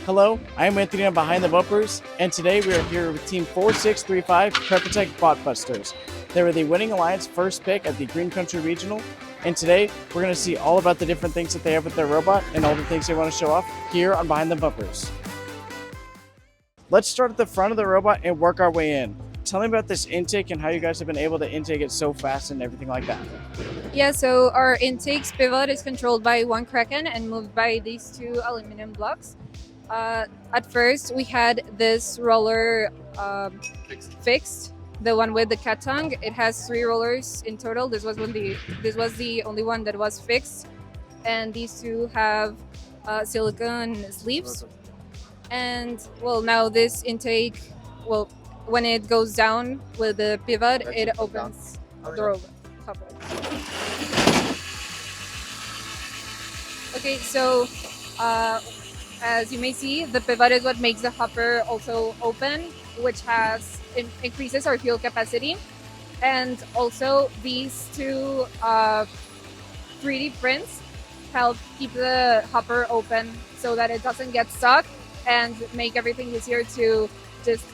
Hello, I'm Anthony on Behind the Bumpers, and today we are here with Team 4635 Prepotech Botbusters. They were the winning alliance first pick at the Green Country Regional, and today we're going to see all about the different things that they have with their robot and all the things they want to show off here on Behind the Bumpers. Let's start at the front of the robot and work our way in. Tell me about this intake and how you guys have been able to intake it so fast and everything like that. Yeah, so our intake's pivot is controlled by one Kraken and moved by these two aluminum blocks. At first, we had this roller fixed, the one with the cat tongue. It has 3 rollers in total. This was the only one that was fixed, and these two have silicone sleeves. And well, now this intake, well, when it goes down with the pivot, it opens the robot. Okay, so as you may see, the pivot is what makes the hopper also open, which increases our fuel capacity. And also these two 3D prints help keep the hopper open so that it doesn't get stuck and make everything easier to just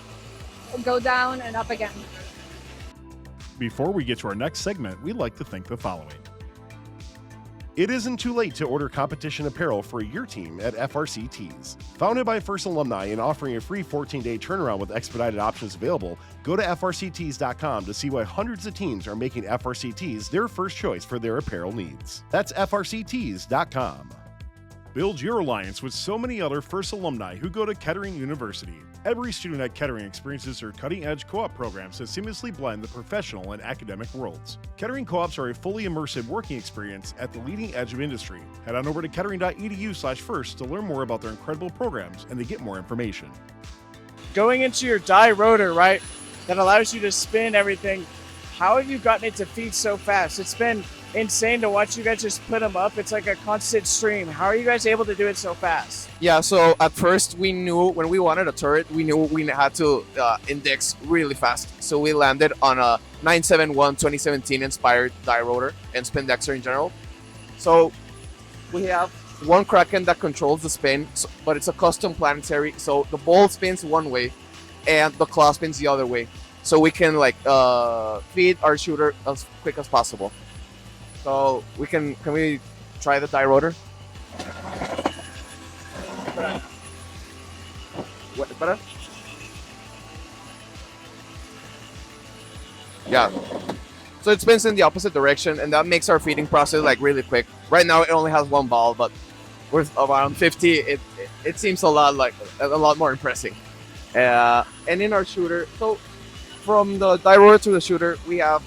go down and up again. Before we get to our next segment, we'd like to thank the following. It isn't too late to order competition apparel for your team at FRC Tees. Founded by FRC alumni and offering a free 14-day turnaround with expedited options available, go to frctees.com to see why hundreds of teams are making FRC Tees their first choice for their apparel needs. That's frctees.com. Build your alliance with so many other FRC alumni who go to Kettering University. Every student at Kettering experiences their cutting-edge co-op programs that seamlessly blend the professional and academic worlds. Kettering co-ops are a fully immersive working experience at the leading edge of industry. Head on over to kettering.edu/first to learn more about their incredible programs and to get more information. Going into your die rotor, right, that allows you to spin everything, how have you gotten it to feed so fast? It's been insane to watch you guys just put them up. It's like a constant stream. How are you guys able to do it so fast? Yeah, so at first we knew when we wanted a turret, we knew we had to index really fast. So we landed on a 971 2017 inspired die rotor and spindexer in general. So we have one Kraken that controls the spin, but it's a custom planetary. So the ball spins one way and the claw spins the other way. So we can feed our shooter as quick as possible. So can we try the die rotor? What, better? Yeah. So it spins in the opposite direction, and that makes our feeding process really quick. Right now it only has 1 ball, but with around 50, it seems a lot more impressive. And in our shooter, so from the die rotor to the shooter, we have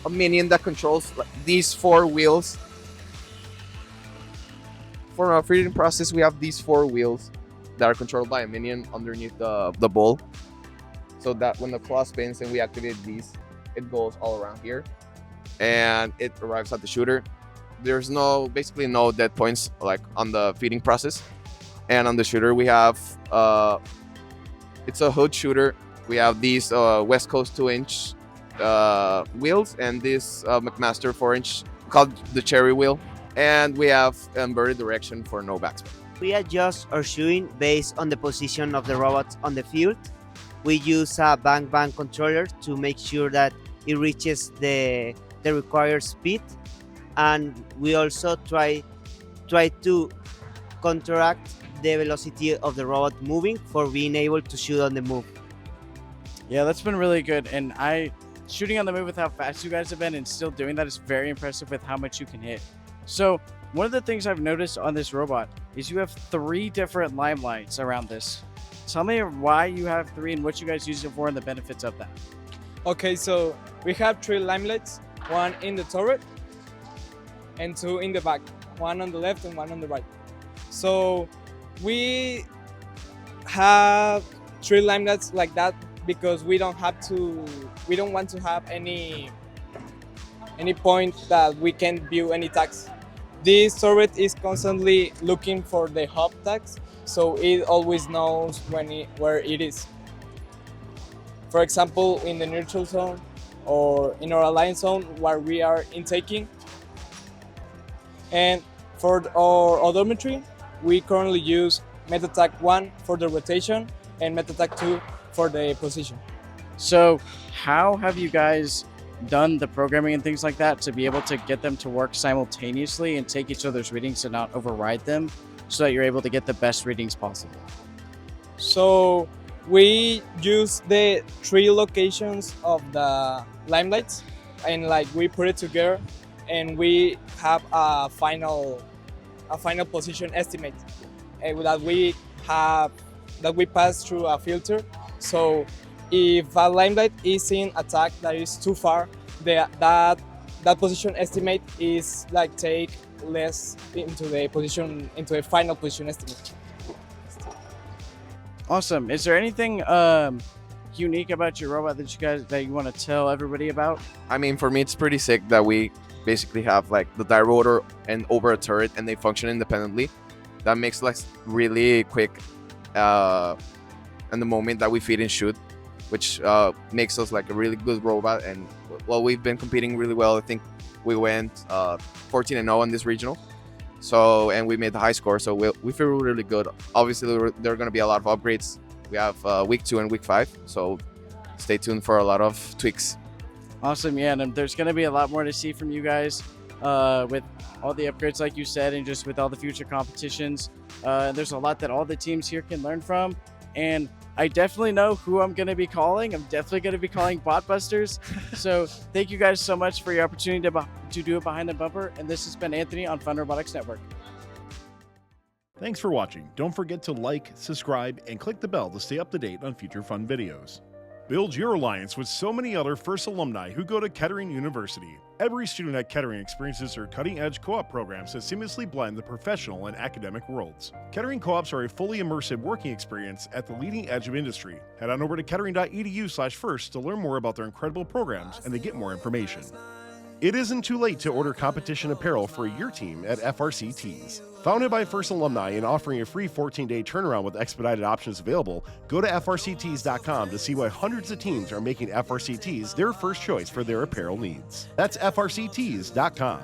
a minion that controls these 4 wheels. For our feeding process, we have these 4 wheels that are controlled by a minion underneath the bowl. So that when the claw spins and we activate these, it goes all around here and it arrives at the shooter. There's basically no dead points on the feeding process. And on the shooter, we have it's a hood shooter. We have these West Coast 2-inch wheels and this McMaster 4-inch called the cherry wheel, and we have inverted direction for no backspin. We adjust our shooting based on the position of the robot on the field. We use a bang controller to make sure that it reaches the required speed, and we also try to counteract the velocity of the robot moving for being able to shoot on the move. Yeah, that's been really good, and shooting on the move with how fast you guys have been and still doing that is very impressive with how much you can hit. So one of the things I've noticed on this robot is you have 3 different limelights around this. Tell me why you have 3 and what you guys use it for and the benefits of that. Okay, so we have 3 limelights, 1 in the turret and 2 in the back, 1 on the left and 1 on the right. So we have 3 limelights like that because we don't want to have any point that we can view any tags. This turret is constantly looking for the hub tags, so it always knows where it is. For example, in the neutral zone or in our alliance zone where we are intaking. And for our odometry, we currently use MetaTac 1 for the rotation, and MetaTac 2 for the position. So how have you guys done the programming and things like that to be able to get them to work simultaneously and take each other's readings to not override them so that you're able to get the best readings possible? So we use the 3 locations of the limelights, and like we put it together, and we have a final position estimate that we pass through a filter. So if a limelight is in attack that is too far, that position estimate is like take less into the final position estimate. Awesome. Is there anything unique about your robot that you want to tell everybody about? I mean, for me, it's pretty sick that we basically have like the die rotor and over a turret, and they function independently. That makes us really quick in the moment that we feed and shoot, which makes us like a really good robot. And well, we've been competing really well. I think we went 14-0 in this regional. So, and we made the high score, so we feel really good. Obviously, there are going to be a lot of upgrades. We have week 2 and week 5, so stay tuned for a lot of tweaks. Awesome, yeah, and there's going to be a lot more to see from you guys with all the upgrades, like you said, and just with all the future competitions. There's a lot that all the teams here can learn from, and I definitely know who I'm going to be calling. I'm definitely going to be calling Botbusters. So thank you guys so much for your opportunity to do it behind the bumper. And this has been Anthony on Fun Robotics Network. Thanks for watching. Don't forget to like, subscribe, and click the bell to stay up to date on future fun videos. Build your alliance with so many other FRC alumni who go to Kettering University. Every student at Kettering experiences their cutting-edge co-op programs that seamlessly blend the professional and academic worlds. Kettering co-ops are a fully immersive working experience at the leading edge of industry. Head on over to kettering.edu/FRC to learn more about their incredible programs and to get more information. It isn't too late to order competition apparel for your team at FRC Tees. Founded by FRC alumni and offering a free 14-day turnaround with expedited options available, go to frctees.com to see why hundreds of teams are making FRC Tees their first choice for their apparel needs. That's frctees.com.